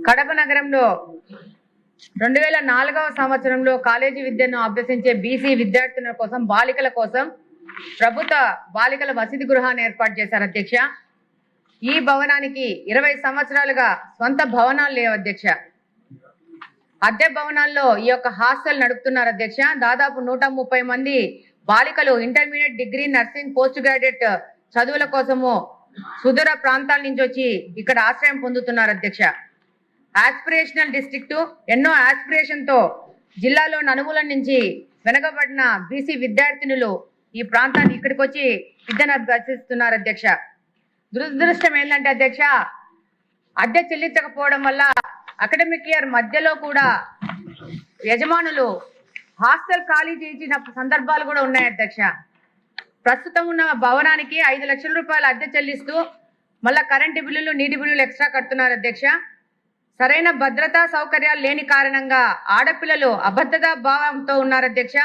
కడప నగరంలో 2004వ సంవత్సరంలో కాలేజీ విద్యను అభ్యసించే బీసీ విద్యార్థుల కోసం బాలికల కోసం ప్రభుత్వ బాలికల వసతి గృహాన్ని ఏర్పాటు చేశారు అధ్యక్ష. ఈ భవనానికి 20 సంవత్సరాలుగా సొంత భవనాలు లేవు అధ్యక్ష. అద్దె భవనాల్లో ఈ యొక్క హాస్టల్ నడుపుతున్నారు అధ్యక్ష. దాదాపు 130 మంది బాలికలు intermediate, degree, nursing, post graduate చదువుల కోసము సుదూర ప్రాంతాల నుంచి వచ్చి ఇక్కడ ఆశ్రయం పొందుతున్నారు అధ్యక్ష. ఆస్పిరేషనల్ డిస్ట్రిక్ట్ ఎన్నో ఆస్పిరేషన్ తో జిల్లాలో నలుమూల నుంచి వెనకబడిన బీసీ విద్యార్థినులు ఈ ప్రాంతాన్ని ఇక్కడికి వచ్చి విద్యను అభ్యసిస్తున్నారు అధ్యక్ష. దురదృష్టం ఏంటంటే అధ్యక్ష, అద్దె చెల్లించకపోవడం వల్ల అకాడమిక్ ఇయర్ మధ్యలో కూడా యజమానులు హాస్టల్ ఖాళీ చేయించిన సందర్భాలు కూడా ఉన్నాయి అధ్యక్ష. ప్రస్తుతం ఉన్న భవనానికి 5 లక్షల రూపాయల అద్దె చెల్లిస్తూ మళ్ళా కరెంటు బిల్లులు, నీటి బిల్లులు ఎక్స్ట్రా కడుతున్నారు అధ్యక్ష. సరైన భద్రతా సౌకర్యాలు లేని కారణంగా ఆడపిల్లలు అభద్రతా భావంతో ఉన్నారు అధ్యక్ష.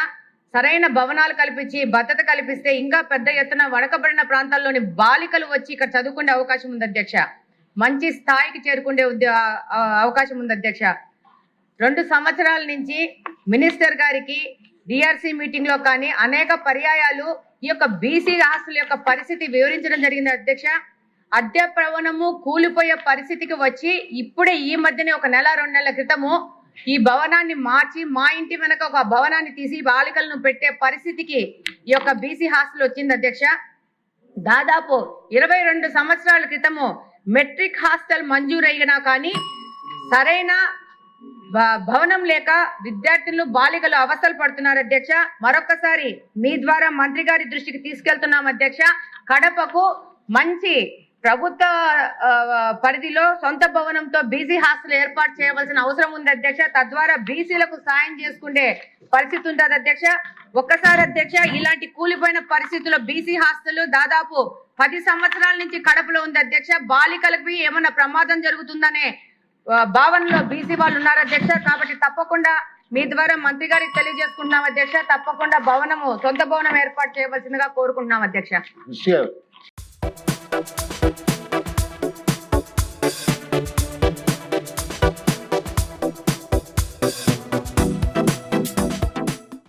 సరైన భవనాలు కల్పించి భద్రత కల్పిస్తే ఇంకా పెద్ద ఎత్తున వెనుకబడిన ప్రాంతాల్లోని బాలికలు వచ్చి ఇక్కడ చదువుకునే అవకాశం ఉంది అధ్యక్ష. మంచి స్థాయికి చేరుకునే అవకాశం ఉంది అధ్యక్ష. 2 సంవత్సరాల నుంచి మినిస్టర్ గారికి డిఆర్సీ మీటింగ్ లో కానీ అనేక పర్యాయాలు ఈ యొక్క బీసీ హాస్టల్ యొక్క పరిస్థితి వివరించడం జరిగింది అధ్యక్ష. అద్దె భవనము కూలిపోయే పరిస్థితికి వచ్చి ఇప్పుడే ఈ మధ్యనే 1 నెల 2 నెలల క్రితము ఈ భవనాన్ని మార్చి మా ఇంటి వెనక ఒక భవనాన్ని తీసి బాలికలను పెట్టే పరిస్థితికి ఈ యొక్క బీసీ హాస్టల్ వచ్చింది అధ్యక్ష. దాదాపు 22 సంవత్సరాల క్రితము మెట్రిక్ హాస్టల్ మంజూరైనా కానీ సరైన భవనం లేక విద్యార్థులు బాలికలు అవస్థలు పడుతున్నారు అధ్యక్ష. మరొకసారి మీ ద్వారా మంత్రి గారి దృష్టికి తీసుకెళ్తున్నాం అధ్యక్ష. కడపకు మంచి ప్రభుత్వ పరిధిలో సొంత భవనంతో బీసీ హాస్టల్ ఏర్పాటు చేయవలసిన అవసరం ఉంది అధ్యక్ష. తద్వారా బీసీలకు సాయం చేసుకునే పరిస్థితి ఉంటుంది అధ్యక్ష. ఒక్కసారి అధ్యక్ష, ఇలాంటి కూలిపోయిన పరిస్థితుల్లో బీసీ హాస్టల్ దాదాపు 10 సంవత్సరాల నుంచి కడపలో ఉంది అధ్యక్ష. బాలికలకు ఏమన్నా ప్రమాదం జరుగుతుందనే భావనలో బీసీ వాళ్ళు ఉన్నారు అధ్యక్ష. కాబట్టి తప్పకుండా మీ ద్వారా మంత్రి గారికి తెలియజేసుకుంటున్నాం అధ్యక్ష. తప్పకుండా భవనము సొంత భవనం ఏర్పాటు చేయవలసిందిగా కోరుకుంటున్నాం అధ్యక్ష.